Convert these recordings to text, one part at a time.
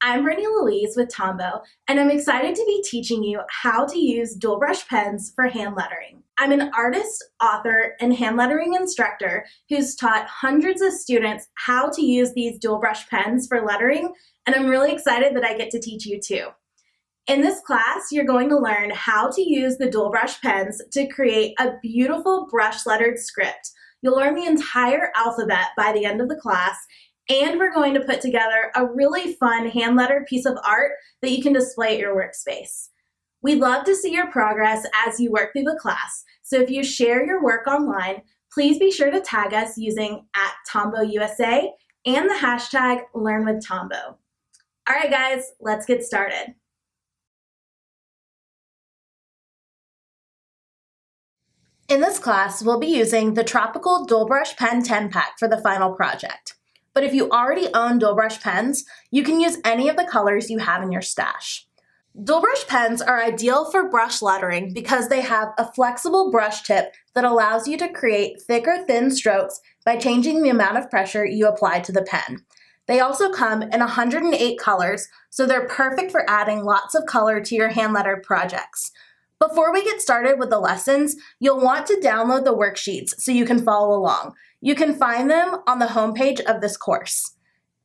I'm Brittany Luiz with Tombow, and I'm excited to be teaching you how to use dual brush pens for hand lettering. I'm an artist, author, and hand lettering instructor who's taught hundreds of students how to use these dual brush pens for lettering, and I'm really excited that I get to teach you too. In this class, you're going to learn how to use the dual brush pens to create a beautiful brush lettered script. You'll learn the entire alphabet by the end of the class, and we're going to put together a really fun hand-lettered piece of art that you can display at your workspace. We'd love to see your progress as you work through the class, so if you share your work online, please be sure to tag us using @TombowUSA and the hashtag LearnWithTombow. All right, guys, let's get started. In this class, we'll be using the Tropical Dual Brush Pen 10-pack for the final project. But if you already own dual brush pens, you can use any of the colors you have in your stash. Dual brush pens are ideal for brush lettering because they have a flexible brush tip that allows you to create thicker, thin strokes by changing the amount of pressure you apply to the pen. They also come in 108 colors, so they're perfect for adding lots of color to your hand-lettered projects. Before we get started with the lessons, you'll want to download the worksheets so you can follow along. You can find them on the homepage of this course.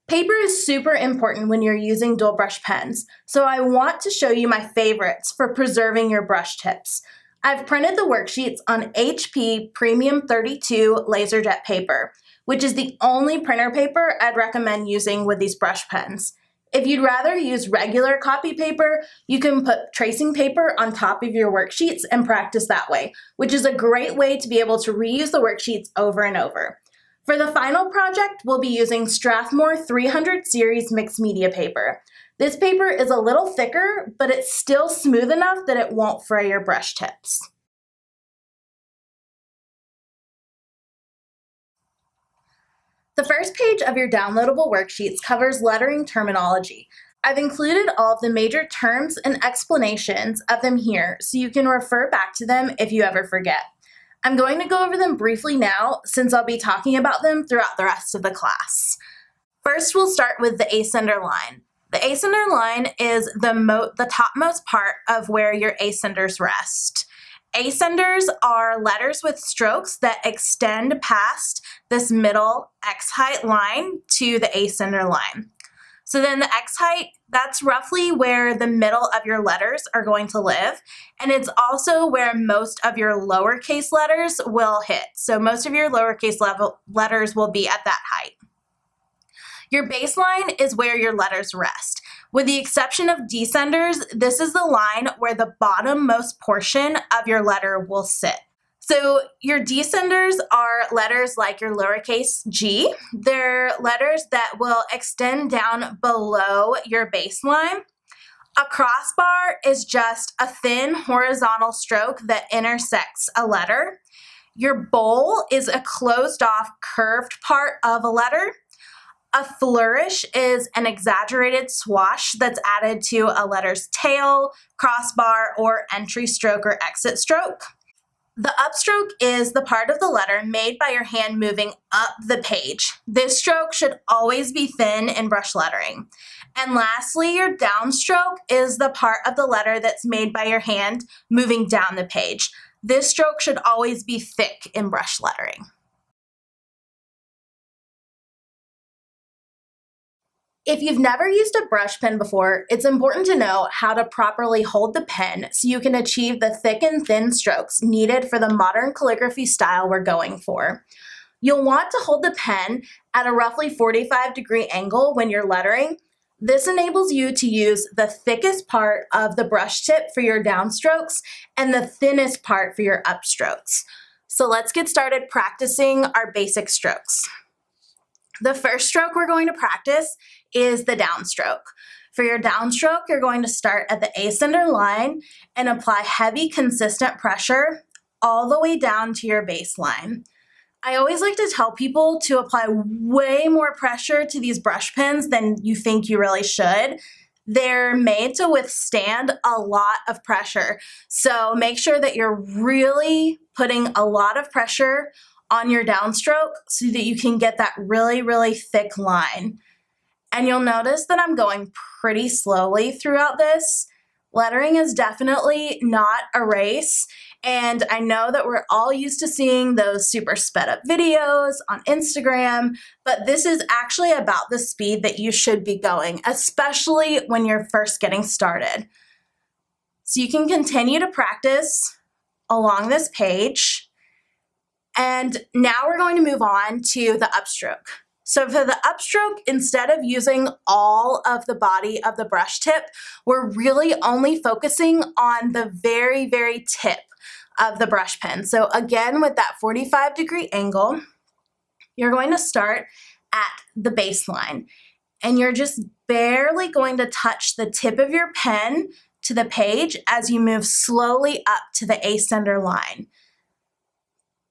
Paper is super important when you're using dual brush pens, so I want to show you my favorites for preserving your brush tips. I've printed the worksheets on HP Premium 32 LaserJet paper, which is the only printer paper I'd recommend using with these brush pens. If you'd rather use regular copy paper, you can put tracing paper on top of your worksheets and practice that way, which is a great way to be able to reuse the worksheets over and over. For the final project, we'll be using Strathmore 300 series mixed media paper. This paper is a little thicker, but it's still smooth enough that it won't fray your brush tips. The first page of your downloadable worksheets covers lettering terminology. I've included all of the major terms and explanations of them here so you can refer back to them if you ever forget. I'm going to go over them briefly now since I'll be talking about them throughout the rest of the class. First, we'll start with the ascender line. The ascender line is the topmost part of where your ascenders rest. Ascenders are letters with strokes that extend past this middle X height line to the ascender line. So then the X height, that's roughly where the middle of your letters are going to live, and it's also where most of your lowercase letters will hit. So most of your lowercase letters will be at that height. Your baseline is where your letters rest. With the exception of descenders, this is the line where the bottommost portion of your letter will sit. So your descenders are letters like your lowercase g. They're letters that will extend down below your baseline. A crossbar is just a thin horizontal stroke that intersects a letter. Your bowl is a closed off curved part of a letter. A flourish is an exaggerated swash that's added to a letter's tail, crossbar, or entry stroke or exit stroke. The upstroke is the part of the letter made by your hand moving up the page. This stroke should always be thin in brush lettering. And lastly, your downstroke is the part of the letter that's made by your hand moving down the page. This stroke should always be thick in brush lettering. If you've never used a brush pen before, it's important to know how to properly hold the pen so you can achieve the thick and thin strokes needed for the modern calligraphy style we're going for. You'll want to hold the pen at a roughly 45-degree angle when you're lettering. This enables you to use the thickest part of the brush tip for your downstrokes and the thinnest part for your upstrokes. So let's get started practicing our basic strokes. The first stroke we're going to practice is the downstroke. For your downstroke, you're going to start at the ascender line and apply heavy, consistent pressure all the way down to your baseline. I always like to tell people to apply way more pressure to these brush pens than you think you really should. They're made to withstand a lot of pressure, so make sure that you're really putting a lot of pressure on your downstroke so that you can get that really, really thick line. And you'll notice that I'm going pretty slowly throughout this. Lettering is definitely not a race, and I know that we're all used to seeing those super sped up videos on Instagram, but this is actually about the speed that you should be going, especially when you're first getting started. So you can continue to practice along this page, and now we're going to move on to the upstroke. So for the upstroke, instead of using all of the body of the brush tip, we're really only focusing on the very, very tip of the brush pen. So again, with that 45-degree angle, you're going to start at the baseline, and you're just barely going to touch the tip of your pen to the page as you move slowly up to the ascender line.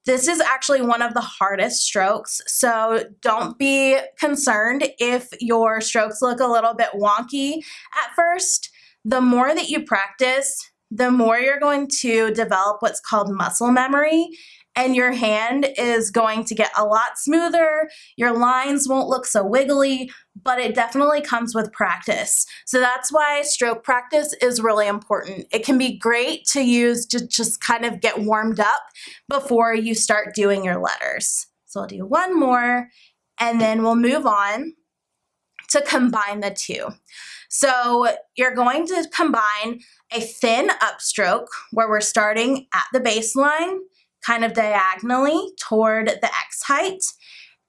This is actually one of the hardest strokes, so don't be concerned if your strokes look a little bit wonky at first. The more that you practice, the more you're going to develop what's called muscle memory, and your hand is going to get a lot smoother. Your lines won't look so wiggly, but it definitely comes with practice. So that's why stroke practice is really important. It can be great to use to just kind of get warmed up before you start doing your letters. So I'll do one more, and then we'll move on to combine the two. So you're going to combine a thin upstroke where we're starting at the baseline, kind of diagonally toward the X height.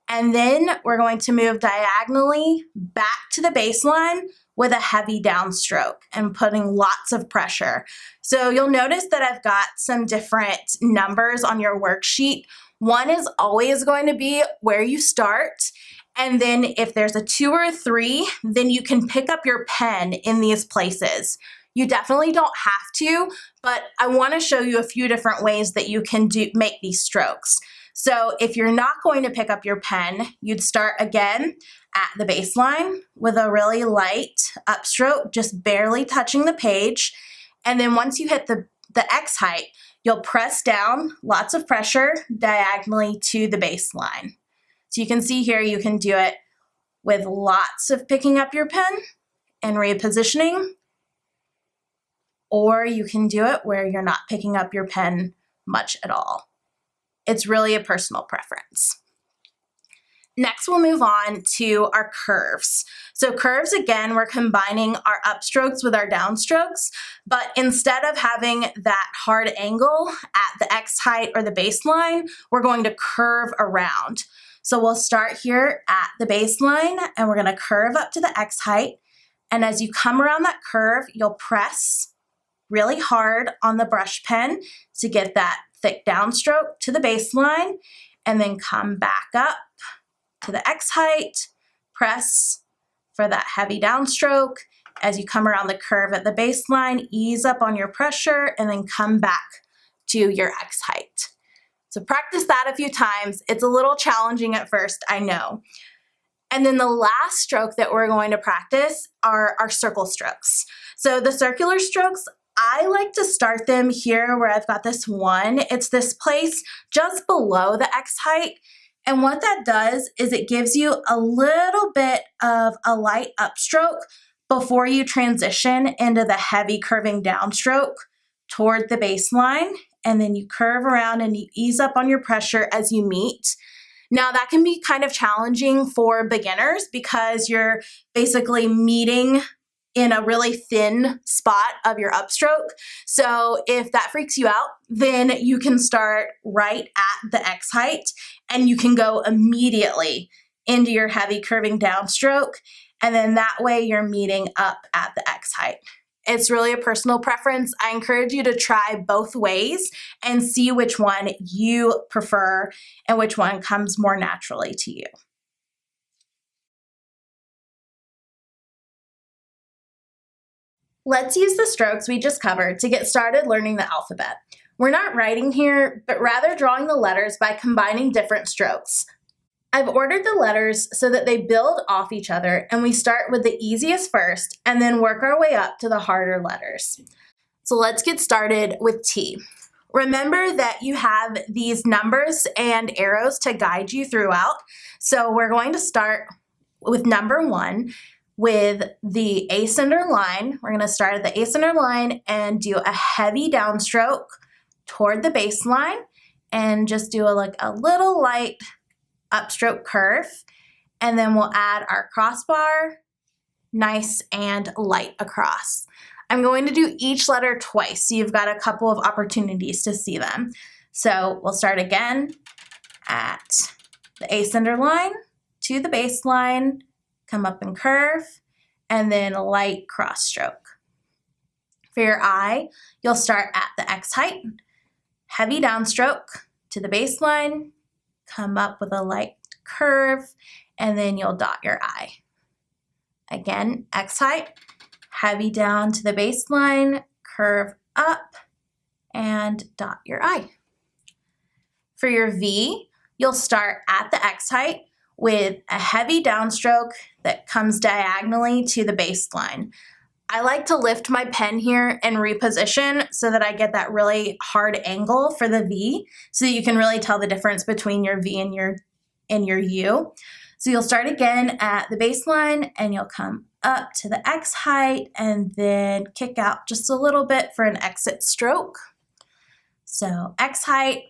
And then we're going to move diagonally back to the baseline with a heavy downstroke and putting lots of pressure. So you'll notice that I've got some different numbers on your worksheet. One is always going to be where you start. And then if there's a 2 or a 3, then you can pick up your pen in these places. You definitely don't have to, but I want to show you a few different ways that you can make these strokes. So if you're not going to pick up your pen, you'd start again at the baseline with a really light upstroke, just barely touching the page. And then once you hit the X height, you'll press down, lots of pressure, diagonally to the baseline. So you can see here, you can do it with lots of picking up your pen and repositioning, or you can do it where you're not picking up your pen much at all. It's really a personal preference. Next, we'll move on to our curves. So curves, again, we're combining our upstrokes with our downstrokes, but instead of having that hard angle at the X height or the baseline, we're going to curve around. So we'll start here at the baseline, and we're going to curve up to the X height. And as you come around that curve, you'll press really hard on the brush pen to get that thick downstroke to the baseline, and then come back up to the X height, press for that heavy downstroke. As you come around the curve at the baseline, ease up on your pressure, and then come back to your X height. So practice that a few times. It's a little challenging at first, I know. And then the last stroke that we're going to practice are our circle strokes. So the circular strokes, I like to start them here where I've got this one. It's this place just below the X height. And what that does is it gives you a little bit of a light upstroke before you transition into the heavy curving downstroke toward the baseline. And then you curve around and you ease up on your pressure as you meet. Now that can be kind of challenging for beginners because you're basically meeting in a really thin spot of your upstroke. So if that freaks you out, then you can start right at the X height and you can go immediately into your heavy curving downstroke. And then that way you're meeting up at the X height. It's really a personal preference. I encourage you to try both ways and see which one you prefer and which one comes more naturally to you. Let's use the strokes we just covered to get started learning the alphabet. We're not writing here, but rather drawing the letters by combining different strokes. I've ordered the letters so that they build off each other, and we start with the easiest first and then work our way up to the harder letters. So let's get started with T. Remember that you have these numbers and arrows to guide you throughout. So we're going to start with number 1 with the ascender line. We're going to start at the ascender line and do a heavy downstroke toward the baseline and just do a little light upstroke curve. And then we'll add our crossbar, nice and light across. I'm going to do each letter twice, so you've got a couple of opportunities to see them. So we'll start again at the ascender line to the baseline, come up and curve, and then a light cross stroke. For your I, you'll start at the X height, heavy downstroke to the baseline, come up with a light curve, and then you'll dot your I. Again, X height, heavy down to the baseline, curve up, and dot your I. For your V, you'll start at the X height with a heavy downstroke that comes diagonally to the baseline. I like to lift my pen here and reposition so that I get that really hard angle for the V, so that you can really tell the difference between your V and your U. So you'll start again at the baseline and you'll come up to the X height and then kick out just a little bit for an exit stroke. So X height,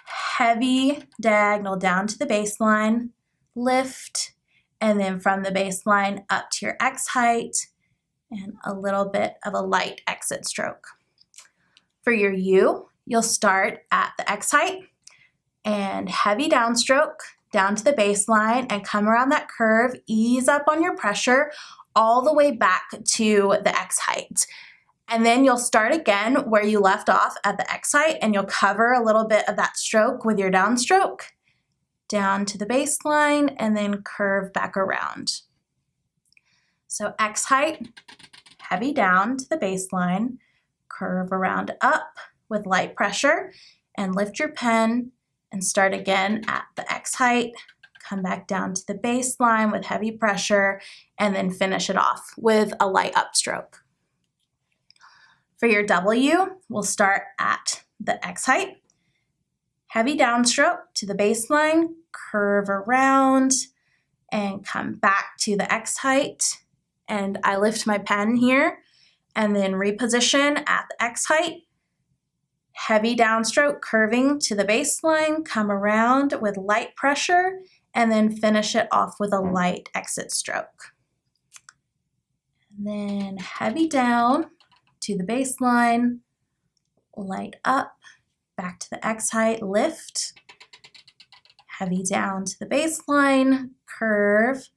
heavy diagonal down to the baseline, lift, and then from the baseline up to your X height and a little bit of a light exit stroke. For your U, you'll start at the X height and heavy downstroke down to the baseline and come around that curve, ease up on your pressure all the way back to the X height. And then you'll start again where you left off at the X height and you'll cover a little bit of that stroke with your downstroke down to the baseline and then curve back around. So X height, heavy down to the baseline, curve around up with light pressure and lift your pen and start again at the X height, come back down to the baseline with heavy pressure, and then finish it off with a light upstroke. For your W, we'll start at the X height, heavy downstroke to the baseline, curve around, and come back to the X height. And I lift my pen here, and then reposition at the X height, heavy downstroke curving to the baseline, come around with light pressure, and then finish it off with a light exit stroke. And then heavy down to the baseline, light up, back to the X height, lift, heavy down to the baseline, curve,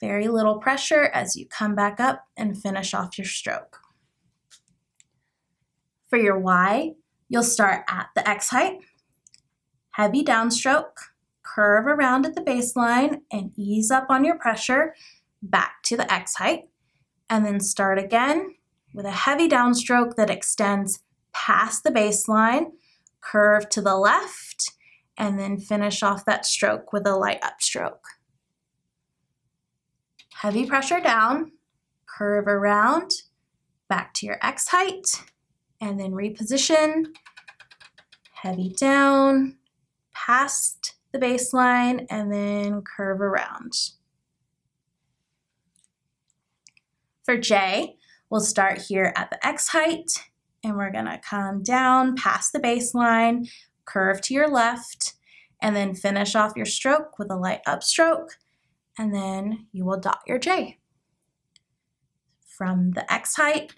very little pressure as you come back up and finish off your stroke. For your Y, you'll start at the X height, heavy downstroke, curve around at the baseline and ease up on your pressure back to the X height, and then start again with a heavy downstroke that extends past the baseline, curve to the left, and then finish off that stroke with a light upstroke. Heavy pressure down, curve around, back to your X height, and then reposition, heavy down, past the baseline, and then curve around. For J, we'll start here at the X height, and we're gonna come down past the baseline, curve to your left, and then finish off your stroke with a light upstroke, and then you will dot your J. From the X height,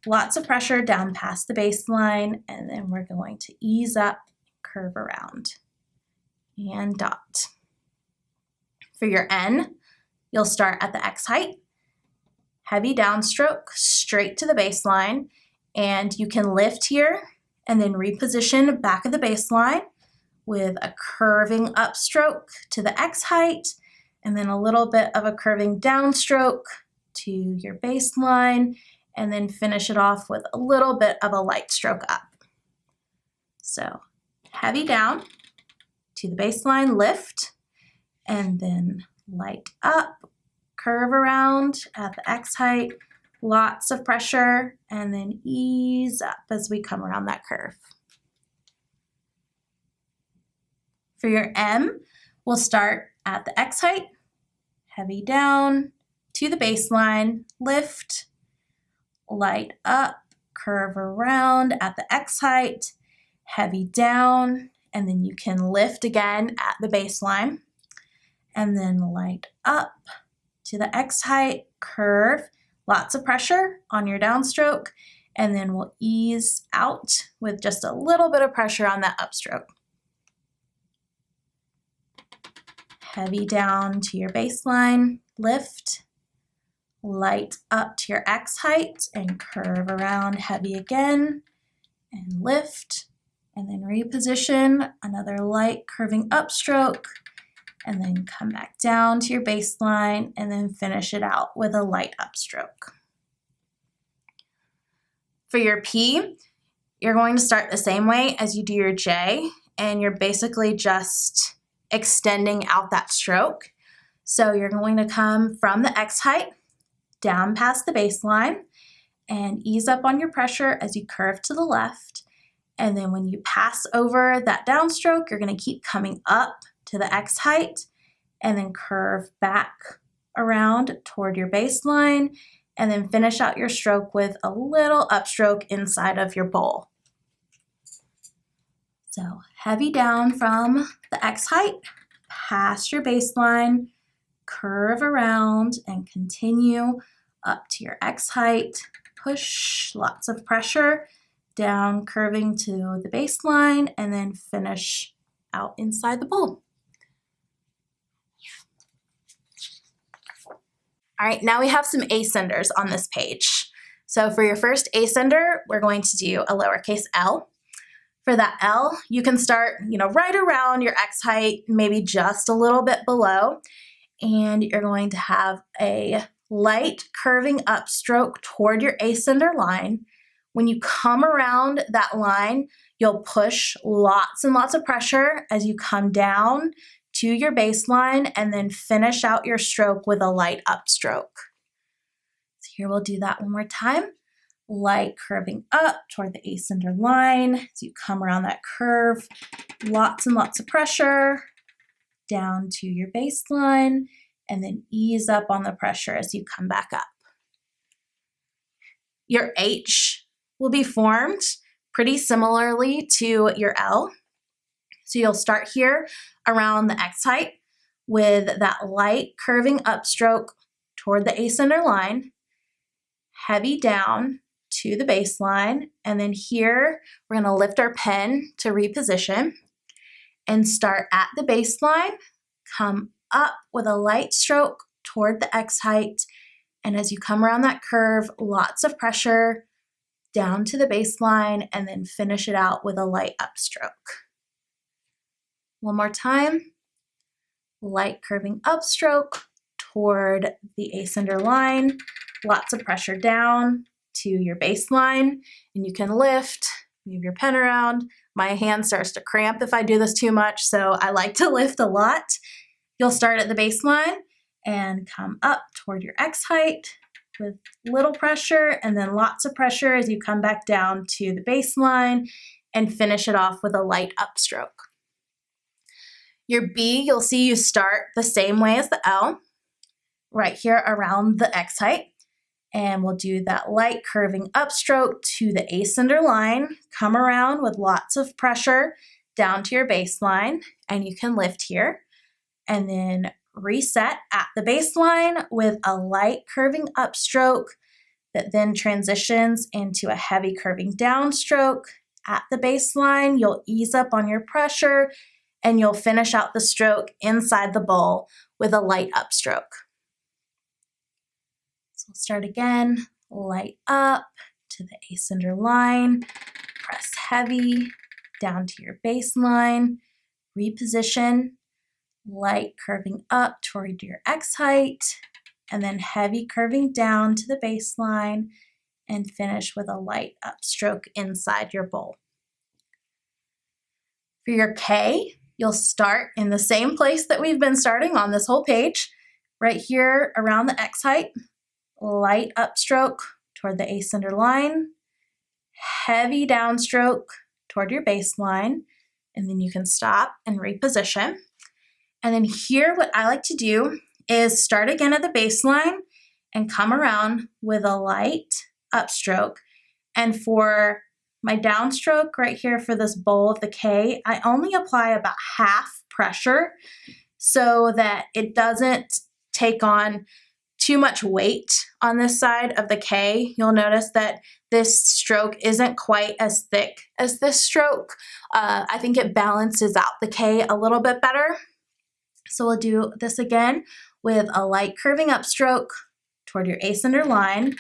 lots of pressure down past the baseline, and then we're going to ease up, curve around, and dot. For your N, you'll start at the X height, heavy downstroke straight to the baseline, and you can lift here and then reposition back of the baseline with a curving upstroke to the X height, and then a little bit of a curving downstroke to your baseline, and then finish it off with a little bit of a light stroke up. So heavy down to the baseline, lift, and then light up, curve around at the X height, lots of pressure, and then ease up as we come around that curve. For your M, we'll start at the X height, heavy down to the baseline, lift, light up, curve around at the X height, heavy down, and then you can lift again at the baseline, and then light up to the X height, curve, lots of pressure on your downstroke, and then we'll ease out with just a little bit of pressure on that upstroke. Heavy down to your baseline, lift, light up to your X height, and curve around, heavy again, and lift, and then reposition, another light curving upstroke, and then come back down to your baseline, and then finish it out with a light upstroke. For your P, you're going to start the same way as you do your J, and you're basically just extending out that stroke. So you're going to come from the X height down past the baseline and ease up on your pressure as you curve to the left. And then when you pass over that downstroke, you're going to keep coming up to the X height and then curve back around toward your baseline, and then finish out your stroke with a little upstroke inside of your bowl. So heavy down from the X height, past your baseline, curve around and continue up to your X height, push, lots of pressure, down curving to the baseline, and then finish out inside the bowl. All right, now we have some ascenders on this page. So for your first ascender, we're going to do a lowercase L. For that L, you can start, right around your X height, maybe just a little bit below, and you're going to have a light curving upstroke toward your ascender line. When you come around that line, you'll push lots and lots of pressure as you come down to your baseline and then finish out your stroke with a light upstroke. So here we'll do that one more time. Light curving up toward the ascender line as you come around that curve, lots and lots of pressure down to your baseline, and then ease up on the pressure as you come back up. Your H will be formed pretty similarly to your L. So you'll start here around the X height with that light curving upstroke toward the ascender line, heavy down to the baseline, and then here we're going to lift our pen to reposition and start at the baseline, come up with a light stroke toward the X height, and as you come around that curve, lots of pressure down to the baseline, and then finish it out with a light upstroke. One more time, light curving upstroke toward the ascender line, lots of pressure down to your baseline, and you can lift, move your pen around. My hand starts to cramp if I do this too much, so I like to lift a lot. You'll start at the baseline and come up toward your X height with little pressure and then lots of pressure as you come back down to the baseline and finish it off with a light upstroke. Your B, you'll see you start the same way as the L, right here around the X height. And we'll do that light curving upstroke to the ascender line, come around with lots of pressure down to your baseline, and you can lift here. And then reset at the baseline with a light curving upstroke that then transitions into a heavy curving downstroke. At the baseline, you'll ease up on your pressure and you'll finish out the stroke inside the bowl with a light upstroke. So we'll start again, light up to the ascender line, press heavy down to your baseline, reposition, light curving up toward your X height, and then heavy curving down to the baseline, and finish with a light upstroke inside your bowl. For your K, you'll start in the same place that we've been starting on this whole page, right here around the X height, light upstroke toward the ascender line, heavy downstroke toward your baseline, and then you can stop and reposition. And then here, what I like to do is start again at the baseline and come around with a light upstroke. And for my downstroke right here for this bowl of the K, I only apply about half pressure so that it doesn't take on too much weight on this side of the K. You'll notice that this stroke isn't quite as thick as this stroke. I think it balances out the K a little bit better. So we'll do this again with a light curving upstroke toward your ascender line,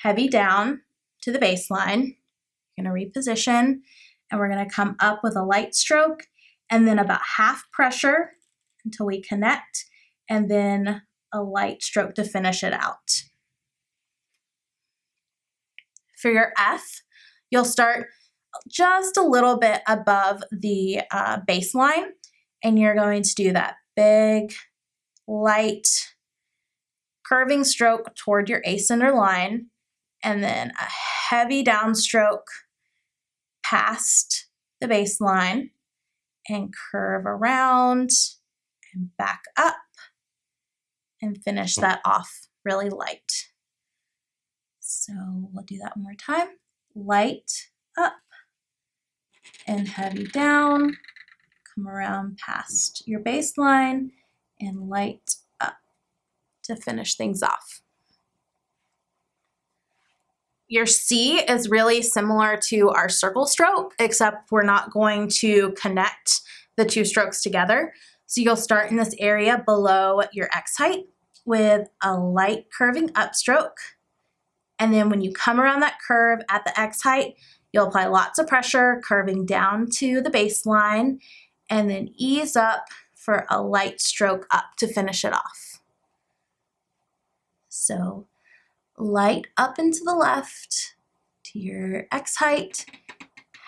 heavy down to the baseline. You're going to reposition, and we're going to come up with a light stroke and then about half pressure until we connect, and then a light stroke to finish it out. For your F, you'll start just a little bit above the baseline, and you're going to do that big, light, curving stroke toward your ascender line, and then a heavy downstroke past the baseline, and curve around and back up, and finish that off really light. So we'll do that one more time. Light up and heavy down, come around past your baseline, and light up to finish things off. Your C is really similar to our circle stroke, except we're not going to connect the two strokes together. So you'll start in this area below your X height with a light curving upstroke. And then when you come around that curve at the X height, you'll apply lots of pressure, curving down to the baseline, and then ease up for a light stroke up to finish it off. So light up and to the left to your X height,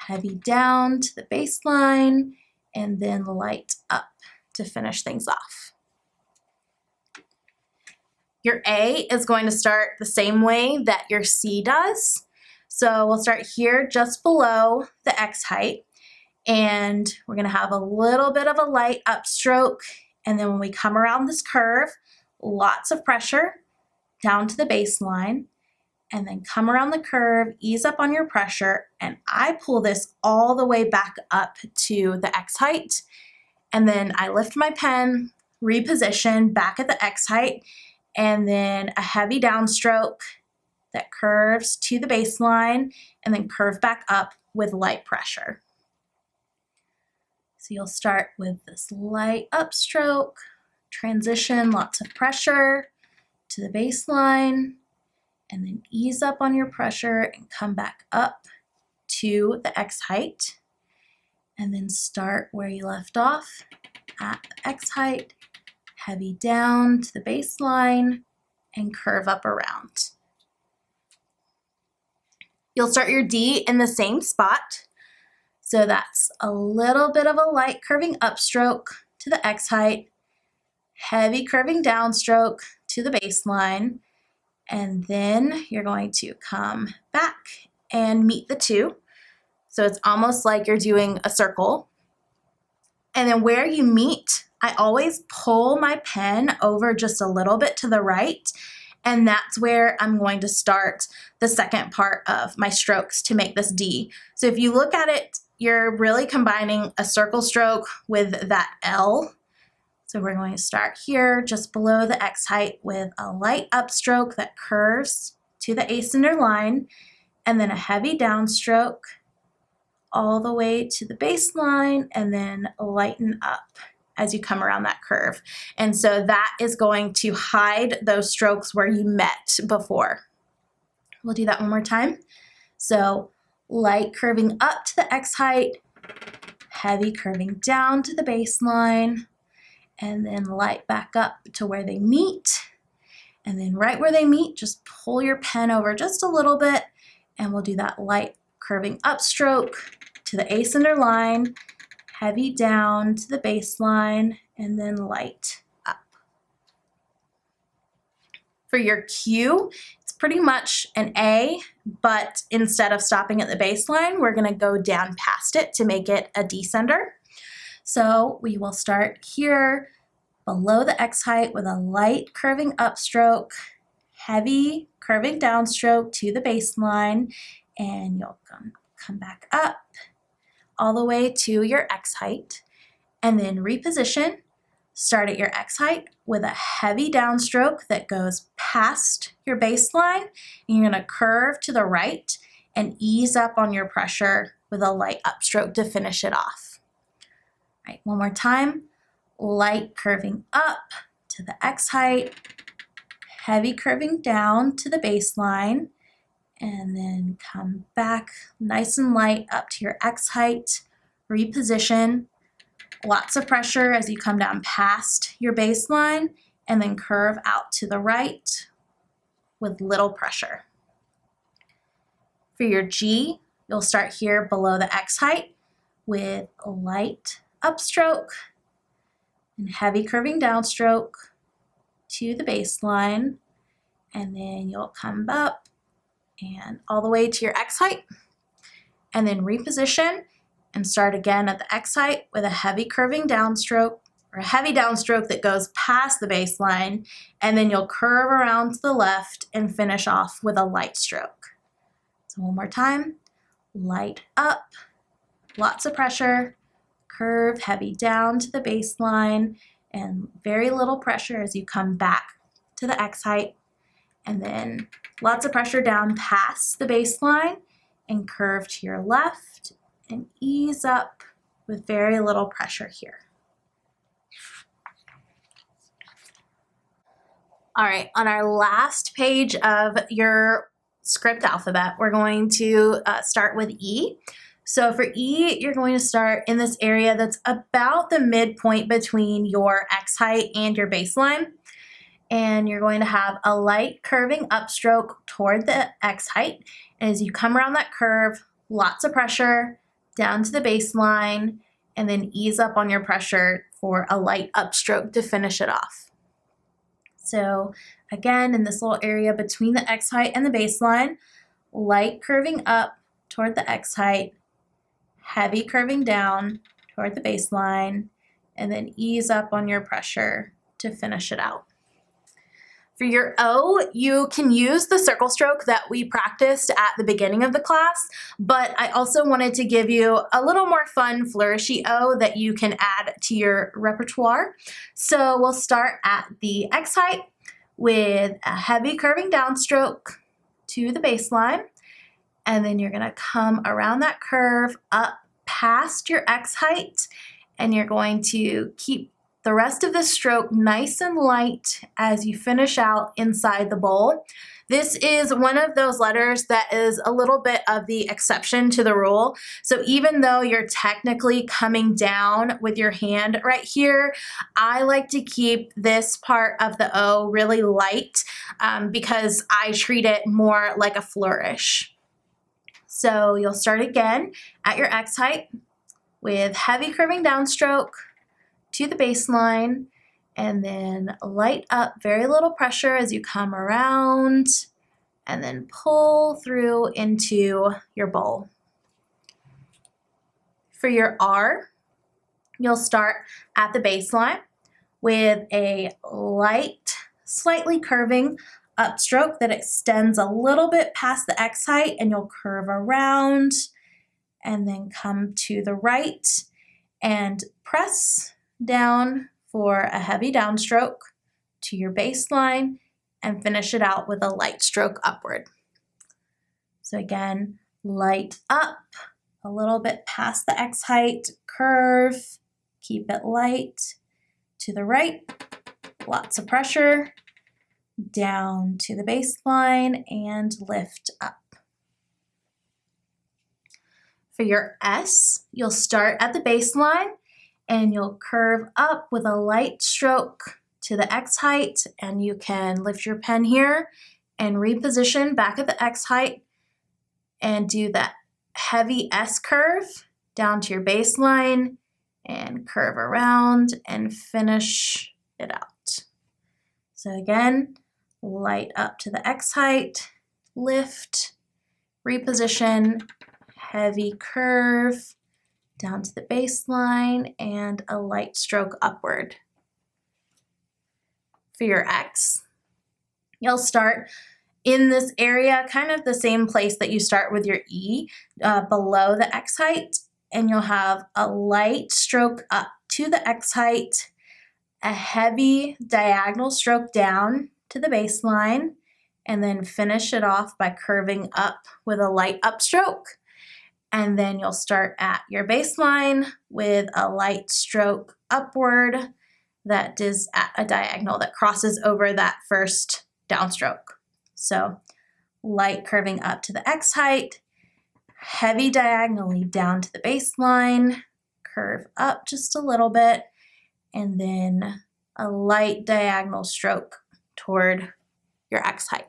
heavy down to the baseline, and then light up to finish things off. Your A is going to start the same way that your C does. So we'll start here just below the X height, and we're going to have a little bit of a light upstroke, and then when we come around this curve, lots of pressure down to the baseline, and then come around the curve, ease up on your pressure, and I pull this all the way back up to the X height, and then I lift my pen, reposition back at the X height, and then a heavy downstroke that curves to the baseline, and then curve back up with light pressure. So you'll start with this light upstroke, transition, lots of pressure to the baseline, and then ease up on your pressure and come back up to the X height, and then start where you left off at the X height, heavy down to the baseline, and curve up around. You'll start your D in the same spot. So that's a little bit of a light curving upstroke to the X height, heavy curving downstroke to the baseline, and then you're going to come back and meet the two. So it's almost like you're doing a circle. And then where you meet, I always pull my pen over just a little bit to the right, and that's where I'm going to start the second part of my strokes to make this D. So if you look at it, you're really combining a circle stroke with that L. So we're going to start here just below the X height with a light upstroke that curves to the ascender line, and then a heavy downstroke all the way to the baseline, and then lighten up as you come around that curve. And so that is going to hide those strokes where you met before. We'll do that one more time. So light curving up to the X height, heavy curving down to the baseline, and then light back up to where they meet. And then right where they meet, just pull your pen over just a little bit, and we'll do that light curving upstroke to the ascender line, heavy down to the baseline, and then light up. For your Q, it's pretty much an A, but instead of stopping at the baseline, we're going to go down past it to make it a descender. So we will start here below the X height with a light curving upstroke, heavy curving downstroke to the baseline, and you'll come back up all the way to your X height, and then reposition. Start at your X height with a heavy downstroke that goes past your baseline, and you're going to curve to the right and ease up on your pressure with a light upstroke to finish it off. All right, one more time. Light curving up to the X height, heavy curving down to the baseline, and then come back nice and light up to your X height, reposition. Lots of pressure as you come down past your baseline, and then curve out to the right with little pressure. For your G, you'll start here below the X height with a light upstroke and heavy curving downstroke to the baseline, and then you'll come up and all the way to your X height, and then reposition and start again at the X height with a heavy curving downstroke, or a heavy downstroke that goes past the baseline, and then you'll curve around to the left and finish off with a light stroke. So one more time, light up, lots of pressure, curve heavy down to the baseline, and very little pressure as you come back to the X height, and then lots of pressure down past the baseline and curve to your left and ease up with very little pressure here. All right, on our last page of your script alphabet, we're going to start with E. So for E, you're going to start in this area that's about the midpoint between your X height and your baseline. And you're going to have a light curving upstroke toward the X height. And as you come around that curve, lots of pressure down to the baseline, and then ease up on your pressure for a light upstroke to finish it off. So again, in this little area between the X height and the baseline, light curving up toward the X height, heavy curving down toward the baseline, and then ease up on your pressure to finish it out. For your O, you can use the circle stroke that we practiced at the beginning of the class, but I also wanted to give you a little more fun flourishy O that you can add to your repertoire. So we'll start at the X height with a heavy curving downstroke to the baseline, and then you're gonna come around that curve up past your X height, and you're going to keep the rest of the stroke nice and light as you finish out inside the bowl. This is one of those letters that is a little bit of the exception to the rule. So even though you're technically coming down with your hand right here, I like to keep this part of the O really light because I treat it more like a flourish. So you'll start again at your X height with heavy curving downstroke to the baseline, and then light up, very little pressure as you come around, and then pull through into your bowl. For your R, you'll start at the baseline with a light, slightly curving upstroke that extends a little bit past the X height, and you'll curve around and then come to the right and press down for a heavy downstroke to your baseline and finish it out with a light stroke upward. So again, light up a little bit past the X height, curve, keep it light to the right, lots of pressure, down to the baseline and lift up. For your S, you'll start at the baseline and you'll curve up with a light stroke to the X height, and you can lift your pen here and reposition back at the X height and do that heavy S curve down to your baseline and curve around and finish it out. So again, light up to the X height, lift, reposition, heavy curve down to the baseline and a light stroke upward. for your X, you'll start in this area, kind of the same place that you start with your E, below the X height, and you'll have a light stroke up to the X height, a heavy diagonal stroke down to the baseline, and then finish it off by curving up with a light upstroke. And then you'll start at your baseline with a light stroke upward that is at a diagonal that crosses over that first downstroke. So light curving up to the X height, heavy diagonally down to the baseline, curve up just a little bit, and then a light diagonal stroke toward your X height.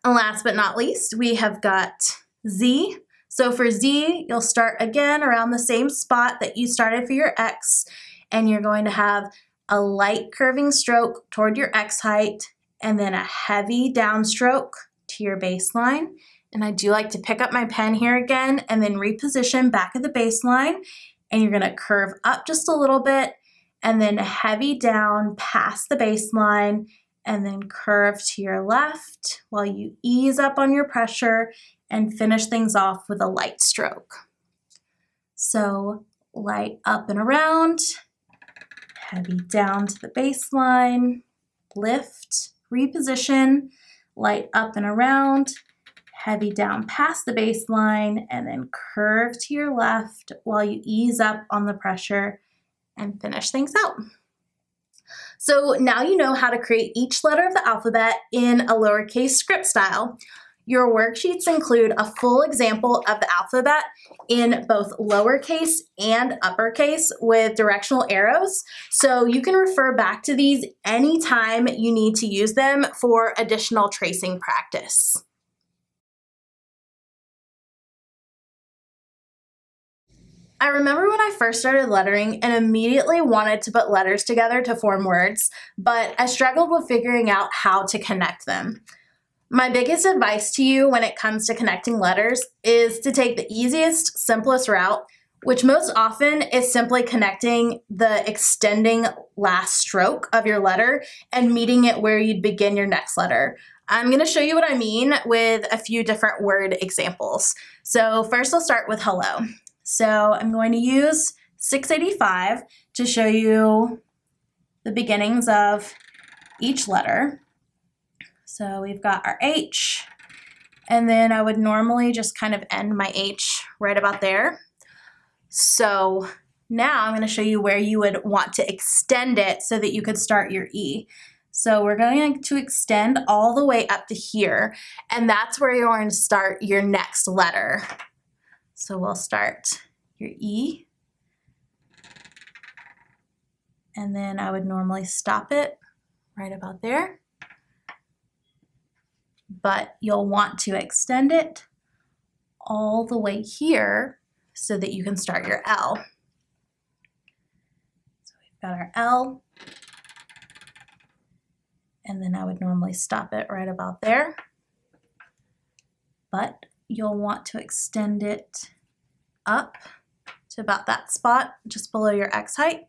And last but not least, we have got Z. So for Z, you'll start again around the same spot that you started for your X, and you're going to have a light curving stroke toward your X height, and then a heavy downstroke to your baseline. And I do like to pick up my pen here again and then reposition back at the baseline, and you're gonna curve up just a little bit, and then a heavy down past the baseline, and then curve to your left while you ease up on your pressure and finish things off with a light stroke. So light up and around, heavy down to the baseline, lift, reposition, light up and around, heavy down past the baseline, and then curve to your left while you ease up on the pressure and finish things out. So now you know how to create each letter of the alphabet in a lowercase script style. Your worksheets include a full example of the alphabet in both lowercase and uppercase with directional arrows, so you can refer back to these anytime you need to use them for additional tracing practice. I remember when I first started lettering and immediately wanted to put letters together to form words, but I struggled with figuring out how to connect them. My biggest advice to you when it comes to connecting letters is to take the easiest, simplest route, which most often is simply connecting the extending last stroke of your letter and meeting it where you'd begin your next letter. I'm going to show you what I mean with a few different word examples. So first I'll start with hello. So I'm going to use 685 to show you the beginnings of each letter. So we've got our H, and then I would normally just kind of end my H right about there. So now I'm going to show you where you would want to extend it so that you could start your E. So we're going to extend all the way up to here, and that's where you're going to start your next letter. So we'll start your E, and then I would normally stop it right about there. But you'll want to extend it all the way here so that you can start your L. So we've got our L, and then I would normally stop it right about there. But you'll want to extend it up to about that spot just below your X height,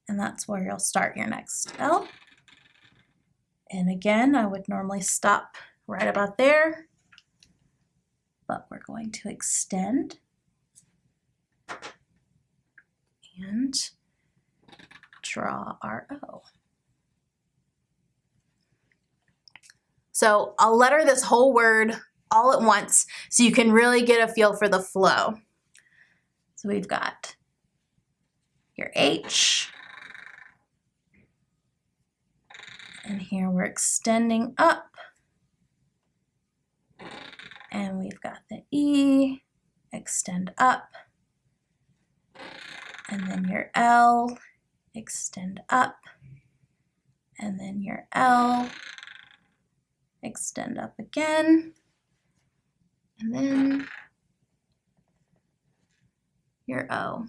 and that's where you'll start your next L. And again, I would normally stop right about there, but we're going to extend and draw our O. So I'll letter this whole word all at once so you can really get a feel for the flow. So we've got your H, and here we're extending up, and we've got the E, extend up, and then your L, extend up, and then your L, extend up again, and then your O.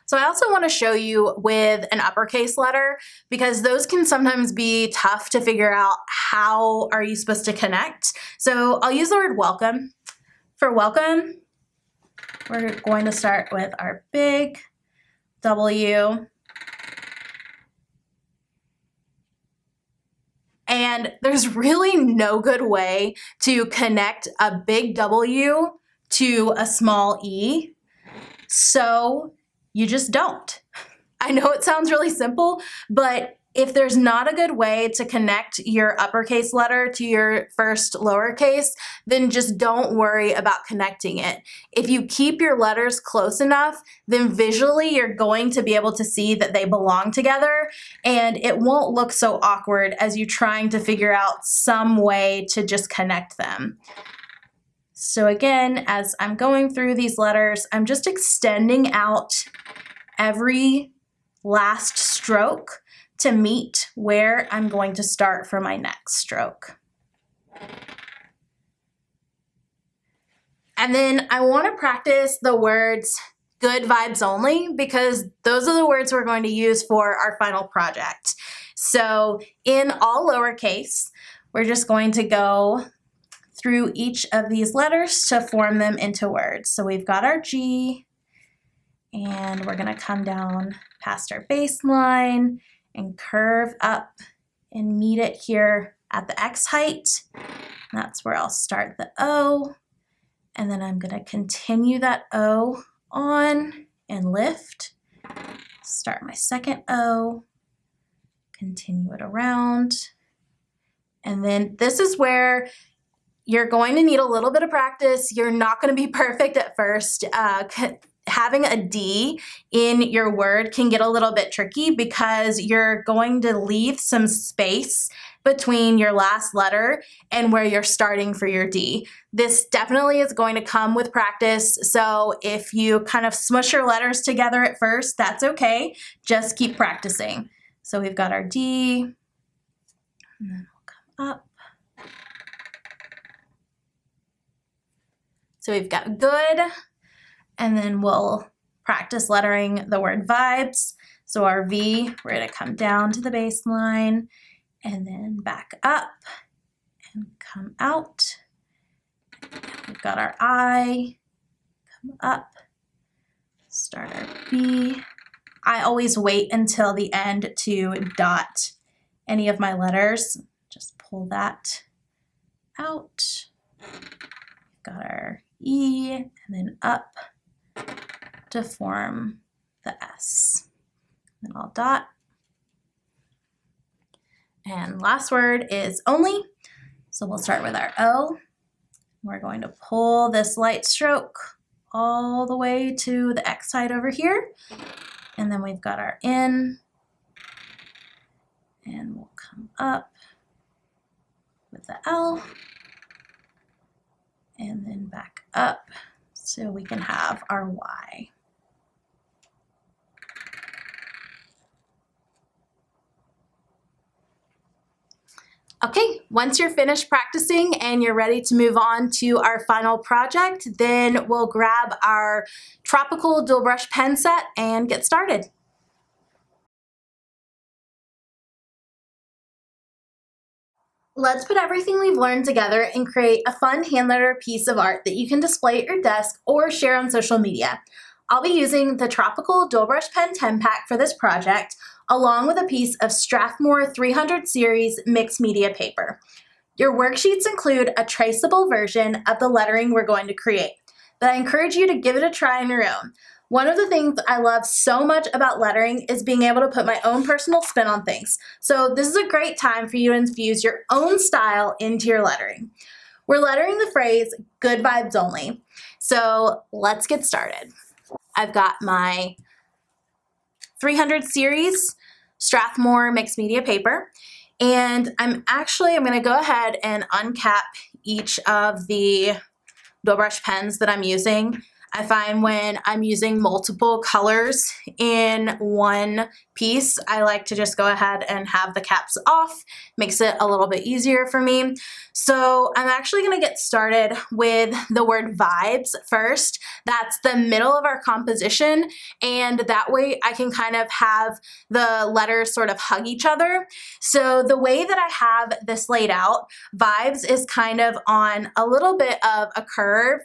So I also want to show you with an uppercase letter, because those can sometimes be tough to figure out how are you supposed to connect. So I'll use the word welcome. For welcome, we're going to start with our big W, And there's really no good way to connect a big W to a small E, so you just don't. I know it sounds really simple, but if there's not a good way to connect your uppercase letter to your first lowercase, then just don't worry about connecting it. If you keep your letters close enough, then visually you're going to be able to see that they belong together, and it won't look so awkward as you trying to figure out some way to just connect them. So again, as I'm going through these letters, I'm just extending out every last stroke to meet where I'm going to start for my next stroke. And then I want to practice the words good vibes only, because those are the words we're going to use for our final project. So in all lowercase, we're just going to go through each of these letters to form them into words. So we've got our G, and we're going to come down past our baseline and curve up and meet it here at the X height. That's where I'll start the O, and then I'm going to continue that O on and lift. Start my second O, continue it around, and then this is where you're going to need a little bit of practice. You're not going to be perfect at first. Having a D in your word can get a little bit tricky because you're going to leave some space between your last letter and where you're starting for your D. This definitely is going to come with practice, so if you kind of smush your letters together at first, that's okay. Just keep practicing. So we've got our D, and then we'll come up. So we've got good, and then we'll practice lettering the word vibes. So our V, we're going to come down to the baseline and then back up and come out. We've got our I, come up, start our B. I always wait until the end to dot any of my letters. Just pull that out. Got our E, and then up to form the S. Then I'll dot. And last word is only. So we'll start with our O. We're going to pull this light stroke all the way to the X side over here. And then we've got our N. And we'll come up with the L. And then back up so we can have our Y. Okay, once you're finished practicing and you're ready to move on to our final project, then we'll grab our tropical dual brush pen set and get started. Let's put everything we've learned together and create a fun hand letter piece of art that you can display at your desk or share on social media. I'll be using the Tropical Dual Brush Pen 10 pack for this project, along with a piece of Strathmore 300 series mixed media paper. Your worksheets include a traceable version of the lettering we're going to create, but I encourage you to give it a try on your own. One of the things I love so much about lettering is being able to put my own personal spin on things. So this is a great time for you to infuse your own style into your lettering. We're lettering the phrase, good vibes only. So let's get started. I've got my 300 series Strathmore mixed media paper, and I'm going to go ahead and uncap each of the dual brush pens that I'm using. I find when I'm using multiple colors in one piece, I like to just go ahead and have the caps off. Makes it a little bit easier for me. So I'm actually going to get started with the word vibes first. That's the middle of our composition, and that way I can kind of have the letters sort of hug each other. So the way that I have this laid out, vibes is kind of on a little bit of a curve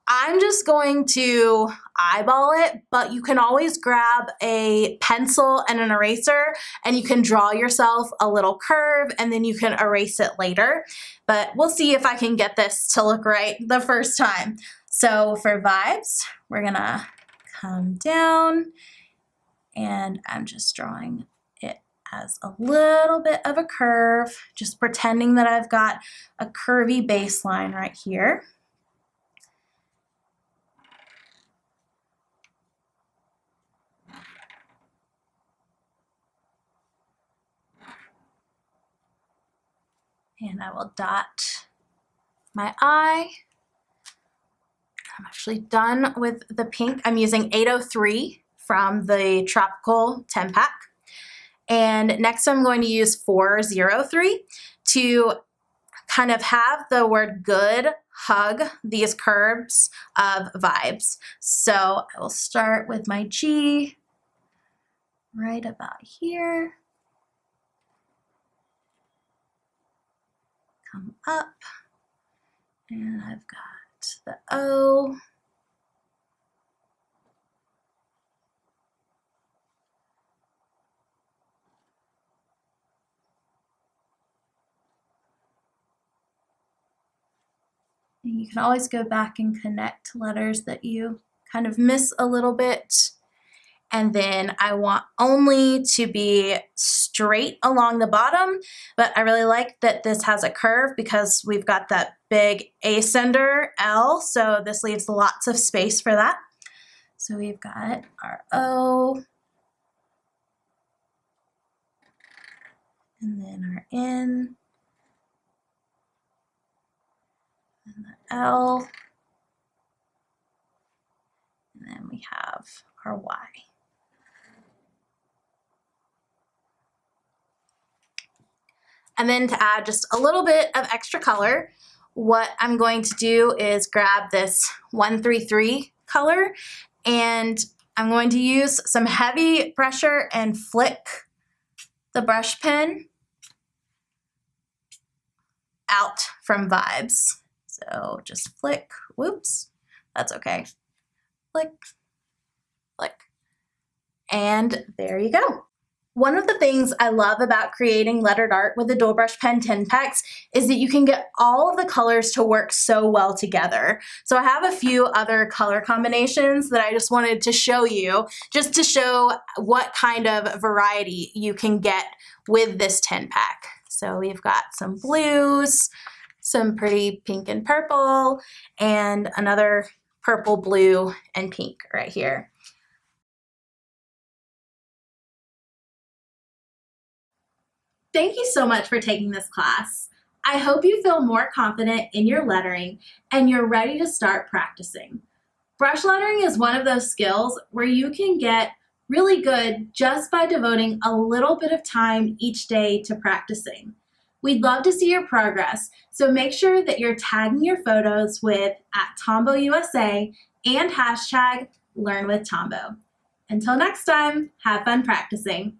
I'm just going to eyeball it, but you can always grab a pencil and an eraser and you can draw yourself a little curve and then you can erase it later. But we'll see if I can get this to look right the first time. So for vibes, we're gonna come down and I'm just drawing it as a little bit of a curve, just pretending that I've got a curvy baseline right here. And I will dot my eye. I'm actually done with the pink. I'm using 803 from the Tropical 10 pack. And next I'm going to use 403 to kind of have the word good hug these curves of vibes. So I will start with my G right about here. Come up, and I've got the O. And you can always go back and connect letters that you kind of miss a little bit. And then I want only to be straight along the bottom, but I really like that this has a curve because we've got that big ascender L, so this leaves lots of space for that. So we've got our O, and then our N, and the L, and then we have our Y. And then to add just a little bit of extra color, what I'm going to do is grab this 133 color and I'm going to use some heavy pressure and flick the brush pen out from vibes. So just flick, whoops, that's okay. Flick, flick, and there you go. One of the things I love about creating lettered art with the Dual Brush Pen 10 packs is that you can get all of the colors to work so well together. So I have a few other color combinations that I just wanted to show you, just to show what kind of variety you can get with this 10 pack. So we've got some blues, some pretty pink and purple, and another purple, blue, and pink right here. Thank you so much for taking this class. I hope you feel more confident in your lettering and you're ready to start practicing. Brush lettering is one of those skills where you can get really good just by devoting a little bit of time each day to practicing. We'd love to see your progress, so make sure that you're tagging your photos with @TombowUSA and #LearnWithTombow. Until next time, have fun practicing.